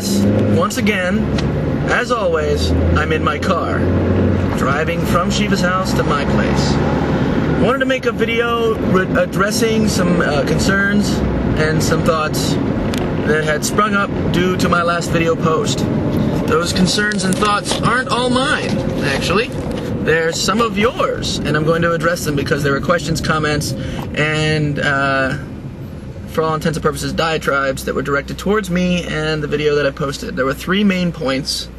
yes, once again, as always, I'm in my car, driving from Shiva's house to my place. Wanted to make a video addressing some concerns and some thoughts that had sprung up due to my last video post. Those concerns and thoughts aren't all mine, actually. They're some of yours, and I'm going to address them because there were questions, comments, and for all intents and purposes, diatribes that were directed towards me and the video that I posted. There were 3 main points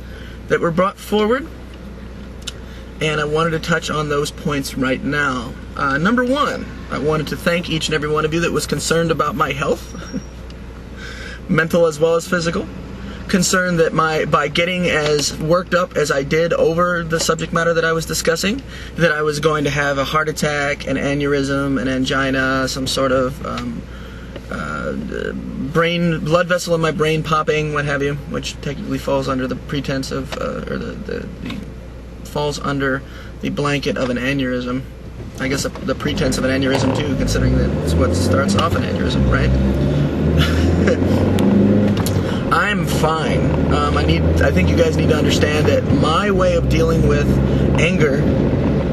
that were brought forward, and I wanted to touch on those points right now. Number 1, I wanted to thank each and every one of you that was concerned about my health, mental as well as physical. Concerned that by getting as worked up as I did over the subject matter that I was discussing, that I was going to have a heart attack, an aneurysm, an angina, some sort of blood vessel in my brain popping, what have you, which technically falls under the pretense of, falls under the blanket of an aneurysm. I guess the pretense of an aneurysm too, considering that it's what starts off an aneurysm, right? I'm fine. I think you guys need to understand that my way of dealing with anger,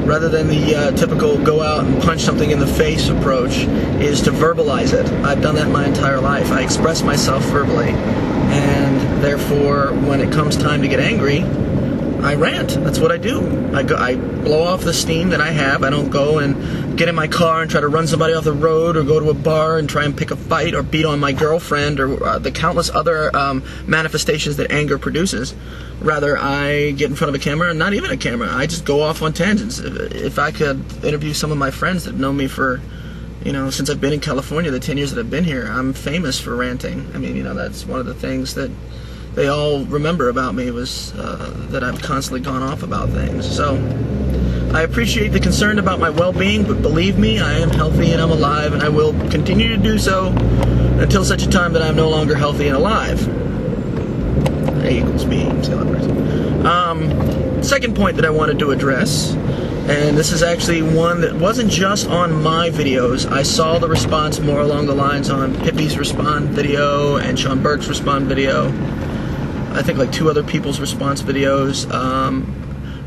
rather than the typical go out and punch something in the face approach, is to verbalize it. I've done that my entire life. I express myself verbally, and therefore, when it comes time to get angry, I rant. That's what I do. I blow off the steam that I have. I don't go and get in my car and try to run somebody off the road, or go to a bar and try and pick a fight, or beat on my girlfriend, or the countless other manifestations that anger produces. Rather, I get in front of a camera, and not even a camera. I just go off on tangents. If I could interview some of my friends that know me for, since I've been in California, the 10 years that I've been here, I'm famous for ranting. I mean, that's one of the things that they all remember about me, was that I've constantly gone off about things. So I appreciate the concern about my well-being, but believe me, I am healthy and I'm alive, and I will continue to do so until such a time that I'm no longer healthy and alive. A equals B. See how that works. Second point that I wanted to address, and this is actually one that wasn't just on my videos. I saw the response more along the lines on Pippi's Respond video and Sean Burke's Respond video. I think like 2 other people's response videos.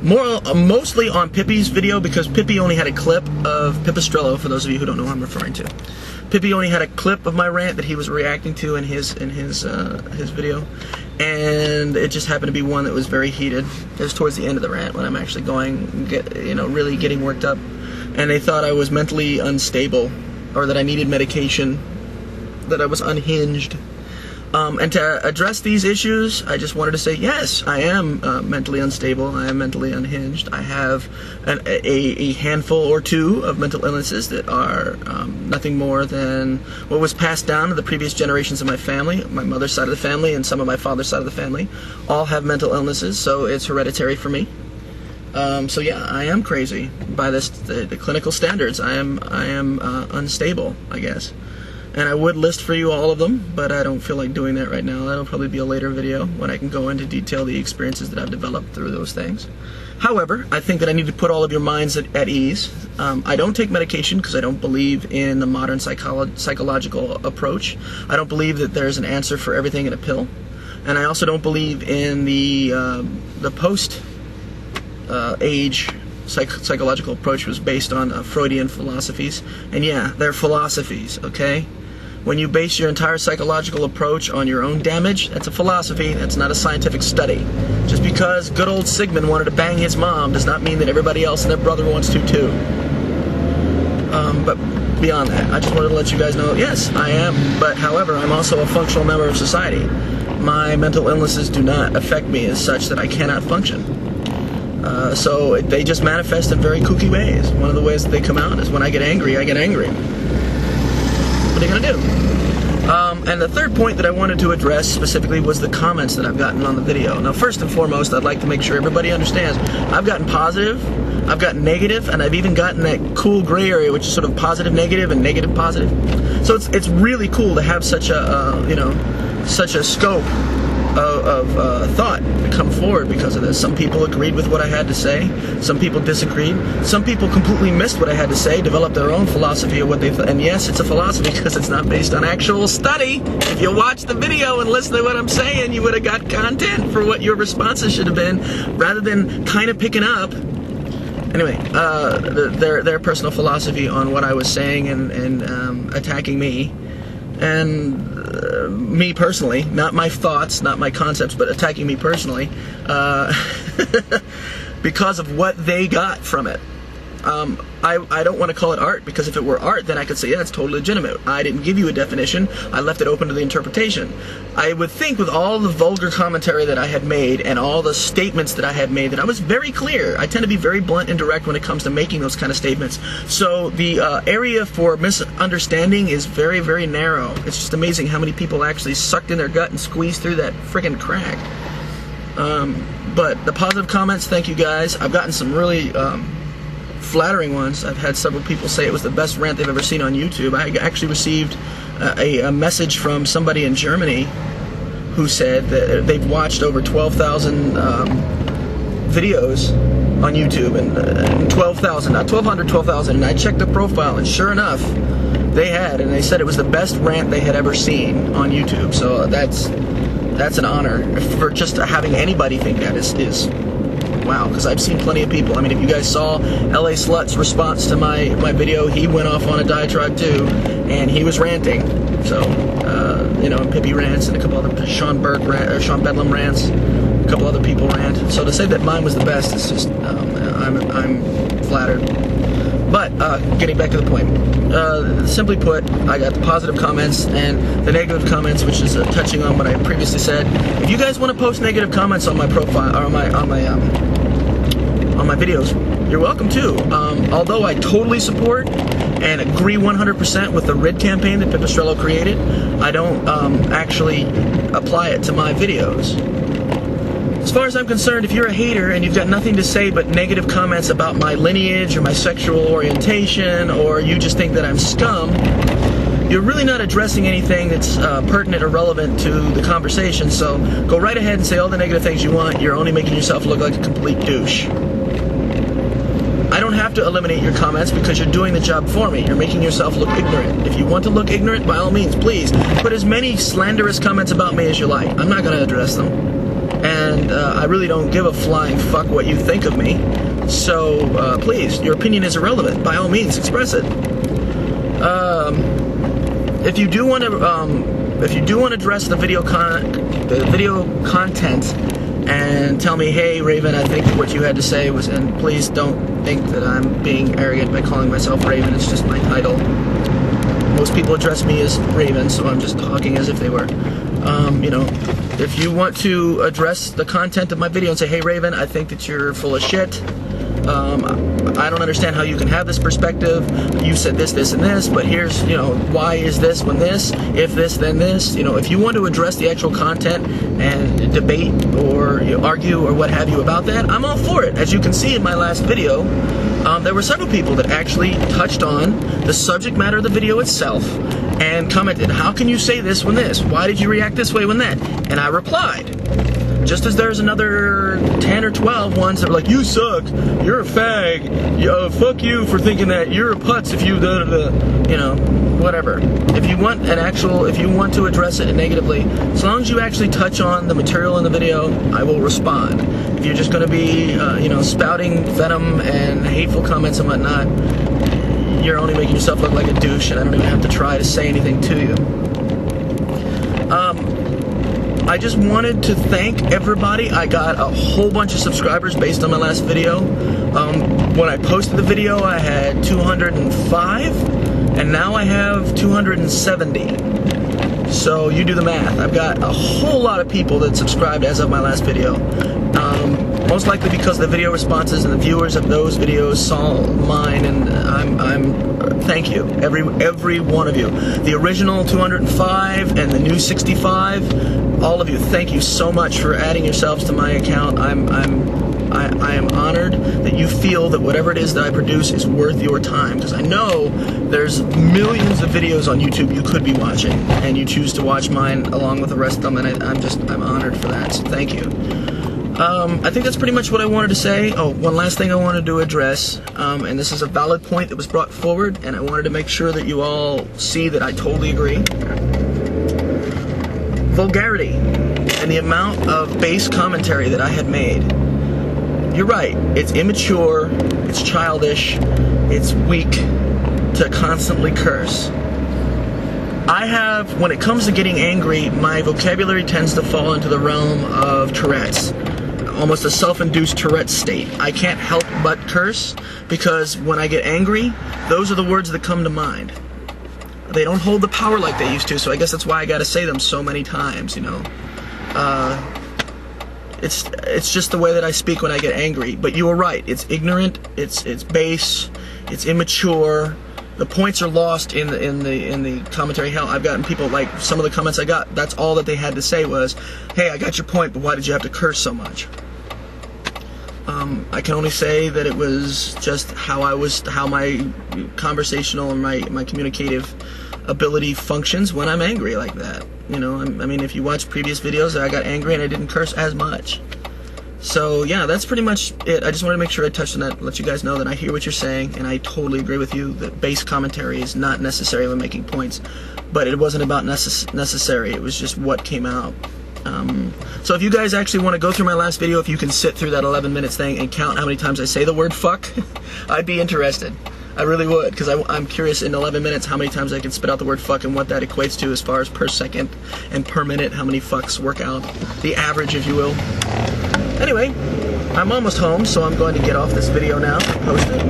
Mostly on Pippi's video, because Pippi only had a clip of Pipistrello, for those of you who don't know who I'm referring to. Pippi only had a clip of my rant that he was reacting to in his video, and it just happened to be one that was very heated. It was towards the end of the rant when I'm actually really getting worked up, and they thought I was mentally unstable, or that I needed medication, that I was unhinged. And to address these issues, I just wanted to say, yes, I am mentally unstable. I am mentally unhinged. I have a handful or 2 of mental illnesses that are nothing more than what was passed down to the previous generations of my family. My mother's side of the family and some of my father's side of the family all have mental illnesses, so it's hereditary for me. So yeah, I am crazy by the clinical standards. I am unstable, I guess. And I would list for you all of them, but I don't feel like doing that right now. That'll probably be a later video when I can go into detail the experiences that I've developed through those things. However, I think that I need to put all of your minds at ease. I don't take medication because I don't believe in the modern psychological approach. I don't believe that there's an answer for everything in a pill. And I also don't believe in the post-age psychological approach was based on Freudian philosophies. And yeah, they're philosophies, okay? When you base your entire psychological approach on your own damage, that's a philosophy, that's not a scientific study. Just because good old Sigmund wanted to bang his mom does not mean that everybody else and their brother wants to too. But beyond that, I just wanted to let you guys know, yes, I am, but however, I'm also a functional member of society. My mental illnesses do not affect me as such that I cannot function. So they just manifest in very kooky ways. One of the ways that they come out is when I get angry, I get angry. What are you going to do? And the third point that I wanted to address specifically was the comments that I've gotten on the video. Now, first and foremost, I'd like to make sure everybody understands I've gotten positive, I've gotten negative, and I've even gotten that cool gray area, which is sort of positive negative and negative positive. So it's really cool to have such a such a scope thought to come forward because of this. Some people agreed with what I had to say. Some people disagreed. Some people completely missed what I had to say, developed their own philosophy of what they thought. And yes, it's a philosophy because it's not based on actual study. If you watch the video and listen to what I'm saying, you would have got content for what your responses should have been, rather than kind of picking up. Anyway, their personal philosophy on what I was saying and attacking me, and me personally, not my thoughts, not my concepts, but attacking me personally, because of what they got from it. I don't want to call it art, because if it were art, then I could say, yeah, it's totally legitimate. I didn't give you a definition. I left it open to the interpretation. I would think with all the vulgar commentary that I had made and all the statements that I had made that I was very clear. I tend to be very blunt and direct when it comes to making those kind of statements. So the area for misunderstanding is very, very narrow. It's just amazing how many people actually sucked in their gut and squeezed through that friggin' crack. But the positive comments, thank you guys. I've gotten some really flattering ones. I've had several people say it was the best rant they've ever seen on YouTube. I actually received a message from somebody in Germany who said that they've watched over 12,000 videos on YouTube, and 12,000, not 1,200, 12,000, and I checked the profile, and sure enough, they had, and they said it was the best rant they had ever seen on YouTube. So that's an honor for just having anybody think that is wow, because I've seen plenty of people. I mean, if you guys saw LA Slut's response to my video, he went off on a diatribe too, and he was ranting. So, you know, Pippi rants, and a couple other Sean Bedlam rants, a couple other people rant. So to say that mine was the best is just, I'm flattered. But getting back to the point, simply put, I got the positive comments and the negative comments, which is touching on what I previously said. If you guys want to post negative comments on my profile or on my videos, you're welcome to. Although I totally support and agree 100% with the RID campaign that Pipistrello created, I don't actually apply it to my videos. As far as I'm concerned, if you're a hater and you've got nothing to say but negative comments about my lineage or my sexual orientation, or you just think that I'm scum, you're really not addressing anything that's pertinent or relevant to the conversation. So go right ahead and say all the negative things you want. You're only making yourself look like a complete douche. I don't have to eliminate your comments because you're doing the job for me. You're making yourself look ignorant. If you want to look ignorant, by all means, please put as many slanderous comments about me as you like. I'm not going to address them. And I really don't give a flying fuck what you think of me. So please, your opinion is irrelevant. By all means, express it. If you do want to address the video content and tell me, hey Raven, I think what you had to say was, and please don't think that I'm being arrogant by calling myself Raven. It's just my title. Most people address me as Raven, so I'm just talking as if they were. You know, if you want to address the content of my video and say, hey Raven, I think that you're full of shit. I don't understand how you can have this perspective. You said this, this, and this, but here's, you know, why is this when this? If this, then this. You know, if you want to address the actual content and debate or argue or what have you about that, I'm all for it. As you can see in my last video, there were several people that actually touched on the subject matter of the video itself and commented, how can you say this when this? Why did you react this way when that? And I replied. Just as there's another 10 or 12 ones that are like, you suck, you're a fag, fuck you for thinking that, you're a putz if you you know, whatever. If you want to address it negatively, as long as you actually touch on the material in the video, I will respond. If you're just going to be, you know, spouting venom and hateful comments and whatnot, you're only making yourself look like a douche, and I don't even have to try to say anything to you. I just wanted to thank everybody. I got a whole bunch of subscribers based on my last video. When I posted the video, I had 205, and now I have 270. So you do the math. I've got a whole lot of people that subscribed as of my last video. Most likely because the video responses and the viewers of those videos saw mine, and I'm thank you, every one of you. The original 205 and the new 65, all of you, thank you so much for adding yourselves to my account. I'm I am honored that you feel that whatever it is that I produce is worth your time, because I know there's millions of videos on YouTube you could be watching, and you choose to watch mine along with the rest of them, and I'm honored for that, so thank you. I think that's pretty much what I wanted to say. Oh, one last thing I wanted to address, and this is a valid point that was brought forward, and I wanted to make sure that you all see that I totally agree. Vulgarity and the amount of base commentary that I had made. You're right, it's immature, it's childish, it's weak to constantly curse. When it comes to getting angry, my vocabulary tends to fall into the realm of Tourette's. Almost a self-induced Tourette's state. I can't help but curse, because when I get angry, those are the words that come to mind. They don't hold the power like they used to, so I guess that's why I gotta say them so many times, you know. It's just the way that I speak when I get angry. But you were right, it's ignorant, it's base, it's immature. The points are lost in the commentary. Hell, I've gotten people, like, some of the comments I got, that's all that they had to say was, hey, I got your point, but why did you have to curse so much? I can only say that it was just how my conversational and my communicative ability functions when I'm angry like that. You know, I mean, if you watch previous videos, I got angry and I didn't curse as much. So yeah, that's pretty much it. I just wanted to make sure I touched on that, let you guys know that I hear what you're saying, and I totally agree with you that base commentary is not necessary when making points, but it wasn't about necessary, it was just what came out. So if you guys actually want to go through my last video, if you can sit through that 11 minutes thing and count how many times I say the word fuck, I'd be interested. I really would, because I'm curious in 11 minutes how many times I can spit out the word fuck and what that equates to as far as per second and per minute, how many fucks work out, the average, if you will. Anyway, I'm almost home, so I'm going to get off this video now and post it.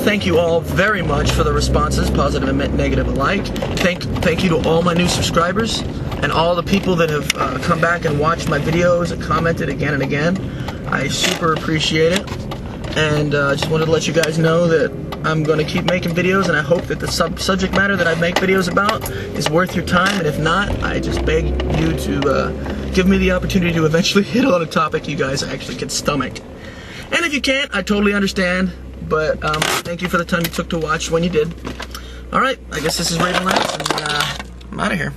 Thank you all very much for the responses, positive and negative alike. Thank you to all my new subscribers and all the people that have come back and watched my videos and commented again and again. I super appreciate it, and just wanted to let you guys know that I'm going to keep making videos, and I hope that the subject matter that I make videos about is worth your time, and if not, I just beg you to give me the opportunity to eventually hit on a topic you guys actually can stomach. And if you can't, I totally understand, but thank you for the time you took to watch when you did. Alright, I guess this is Raven Labs, and I'm out of here.